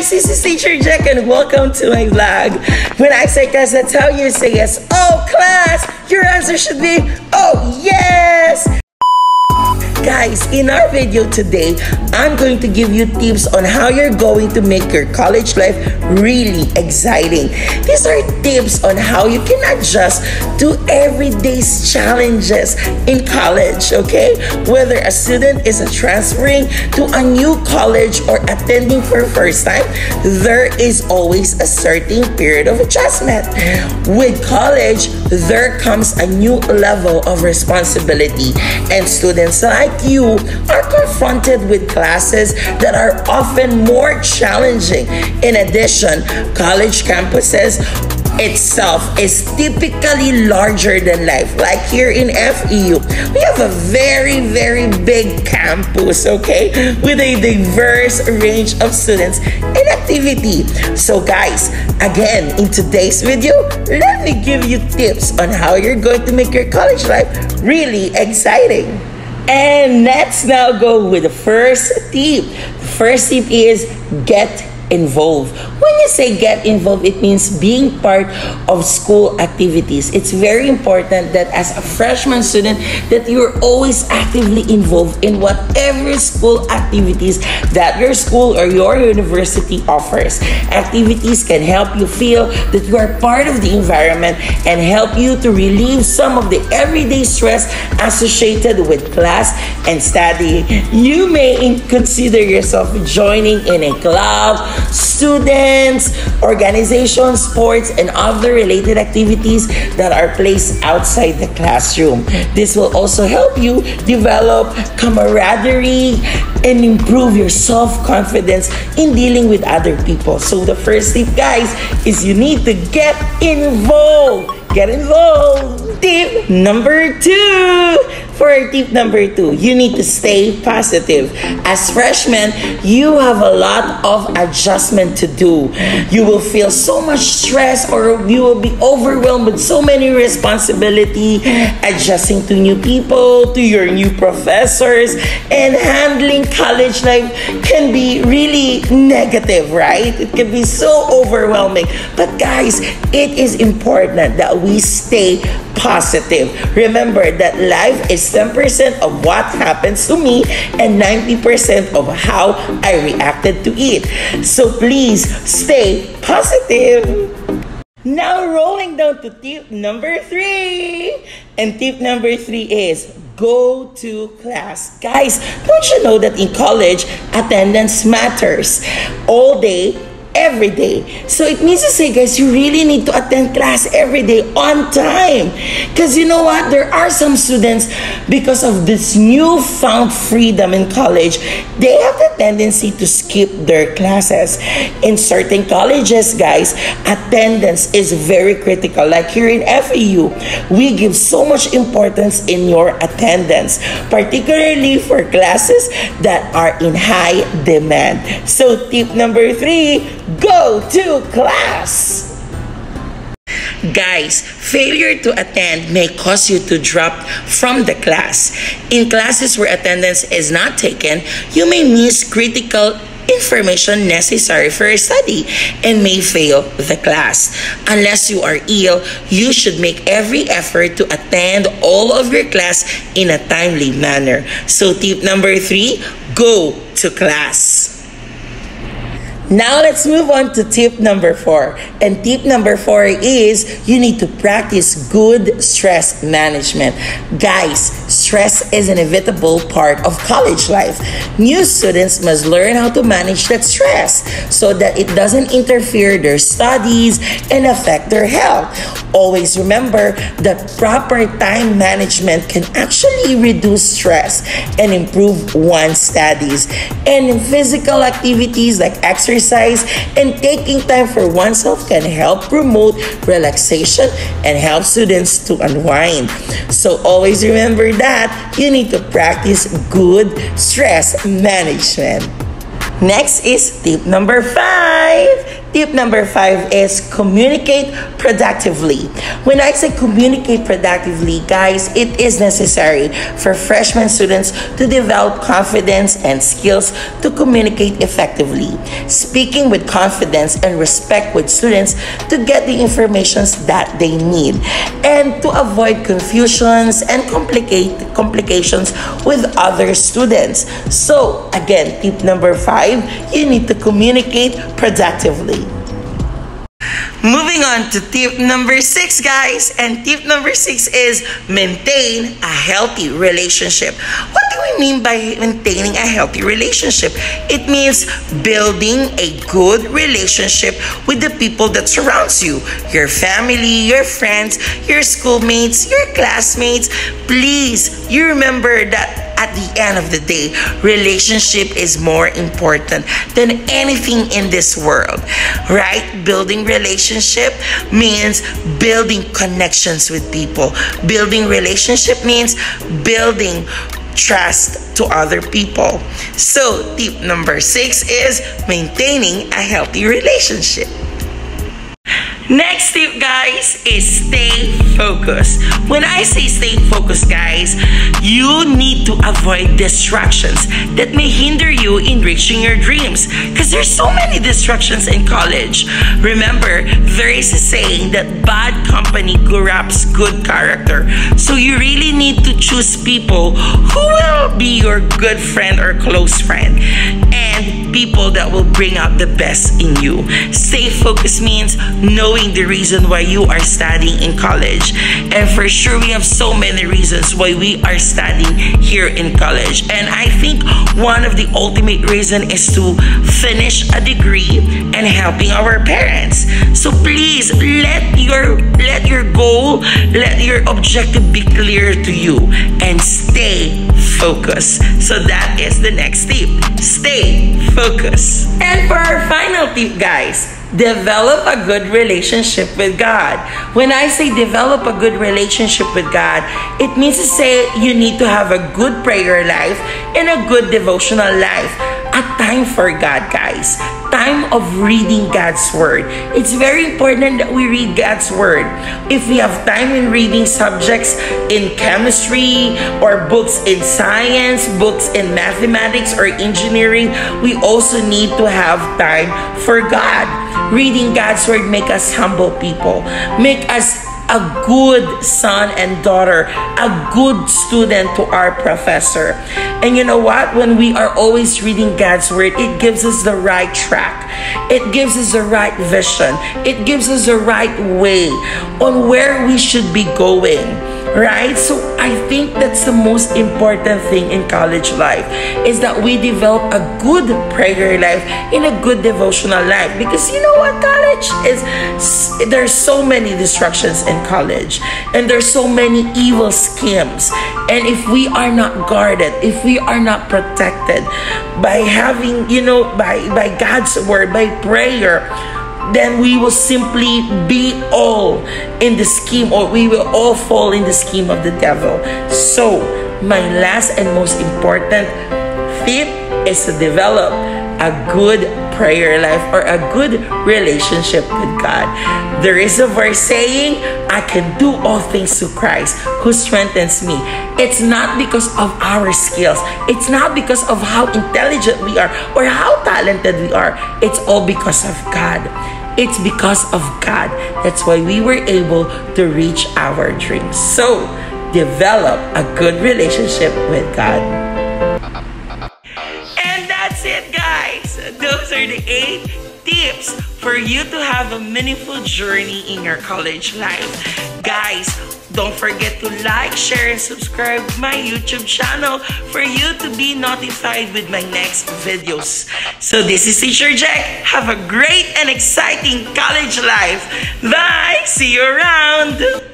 guys, this is Teacher Jack and welcome to my vlog. When I say class, that's how you say yes. Oh, class, your answer should be, oh, yes. Guys, in our video today, I'm going to give you tips on how you're going to make your college life really exciting. These are tips on how you can adjust to everyday challenges in college, okay? Whether a student is transferring to a new college or attending for the first time, there is always a certain period of adjustment. With college, there comes a new level of responsibility, and students like you are confronted with classes that are often more challenging. In addition, college campuses itself is typically larger than life. Like here in FEU, we have a very big campus, okay, with a diverse range of students and activity. So guys, again, in today's video, let me give you tips on how you're going to make your college life really exciting. And let's now go with the first tip. The first tip is get involved. When you say get involved, it means being part of school activities. It's very important that as a freshman student that you're always actively involved in whatever school activities that your school or your university offers. Activities can help you feel that you are part of the environment and help you to relieve some of the everyday stress associated with class and study. You may consider yourself joining in a club, students, organizations, sports, and other related activities that are placed outside the classroom. This will also help you develop camaraderie and improve your self-confidence in dealing with other people. So the first tip, guys, is you need to get involved. Get involved. Tip number 2. For tip number 2, you need to stay positive. As freshmen, you have a lot of adjustment to do. You will feel so much stress, or you will be overwhelmed with so many responsibility, adjusting to new people, to your new professors, and handling college life can be really negative, right? It can be so overwhelming. But guys, it is important that we stay positive. Remember that life is 10% of what happens to me and 90% of how I reacted to it. So please stay positive. Now rolling down to tip number 3. And tip number 3 is go to class. Guys, don't you know that in college, attendance matters all day, every day? So it means to say, guys, you really need to attend class every day on time. Because you know what? There are some students, because of this newfound freedom in college, they have the tendency to skip their classes. In certain colleges, guys, attendance is very critical. Like here in FEU, we give so much importance in your attendance, particularly for classes that are in high demand. So tip number 3, go to class. Guys, failure to attend may cause you to drop from the class. In classes where attendance is not taken, you may miss critical information necessary for your study and may fail the class. Unless you are ill, you should make every effort to attend all of your class in a timely manner. So tip number 3, go to class. Now let's move on to tip number 4. And tip number 4 is you need to practice good stress management. Guys, stress is an inevitable part of college life. New students must learn how to manage that stress so that it doesn't interfere their studies and affect their health. Always remember that proper time management can actually reduce stress and improve one's studies. And physical activities like exercise and taking time for oneself can help promote relaxation and help students to unwind. So always remember that you need to practice good stress management. Next is tip number 5. Tip number 5 is communicate productively. When I say communicate productively, guys, it is necessary for freshman students to develop confidence and skills to communicate effectively, speaking with confidence and respect with students to get the information that they need, and to avoid confusions and complications with other students. So again, tip number 5, you need to communicate productively. Moving on to tip number 6, guys. And tip number 6 is maintain a healthy relationship. What do we mean by maintaining a healthy relationship? It means building a good relationship with the people that surrounds you. Your family, your friends, your schoolmates, your classmates. Please, you remember that at the end of the day, relationship is more important than anything in this world, right? Building relationship means building connections with people. Building relationship means building trust to other people. So tip number 6 is maintaining a healthy relationship. Next tip, guys, is stay focused. When I say stay focused, guys, you need to avoid distractions that may hinder you in reaching your dreams, because there's so many distractions in college. Remember, there is a saying that bad company corrupts good character. So you really need to choose people who will be your good friend or close friend, and people that will bring out the best in you. Stay focused means knowing the reason why you are studying in college. And for sure, we have so many reasons why we are studying here in college. And I think one of the ultimate reason is to finish a degree and helping our parents. So please, let your goal, let your objective be clear to you, and stay focused. So that is the next tip. Stay focused. And for our final tip, guys, develop a good relationship with God. When I say develop a good relationship with God, it means to say you need to have a good prayer life and a good devotional life. A time for God, guys. Time of reading God's Word. It's very important that we read God's Word. If we have time in reading subjects in chemistry or books in science, books in mathematics or engineering, we also need to have time for God. Reading God's Word make us humble people, make us a good son and daughter, a good student to our professor. And you know what? When we are always reading God's Word, it gives us the right track. It gives us the right vision. It gives us the right way on where we should be going. Right? So I think that's the most important thing in college life, is that we develop a good prayer life and a good devotional life. Because you know what, college is, there's so many distractions in college, and there's so many evil schemes. And if we are not guarded, if we are not protected by having, by God's Word, by prayer, then we will simply be all in the scheme, or we will all fall in the scheme of the devil. So, my last and most important tip is to develop a good prayer life or a good relationship with God. There is a verse saying, I can do all things through Christ who strengthens me. It's not because of our skills. It's not because of how intelligent we are or how talented we are. It's all because of God. It's because of God. That's why we were able to reach our dreams. So, develop a good relationship with God. And that's it, guys. Those are the 8 tips for you to have a meaningful journey in your college life. Guys, don't forget to like, share, and subscribe to my YouTube channel for you to be notified with my next videos. So this is Teacher Jack. Have a great and exciting college life. Bye! See you around!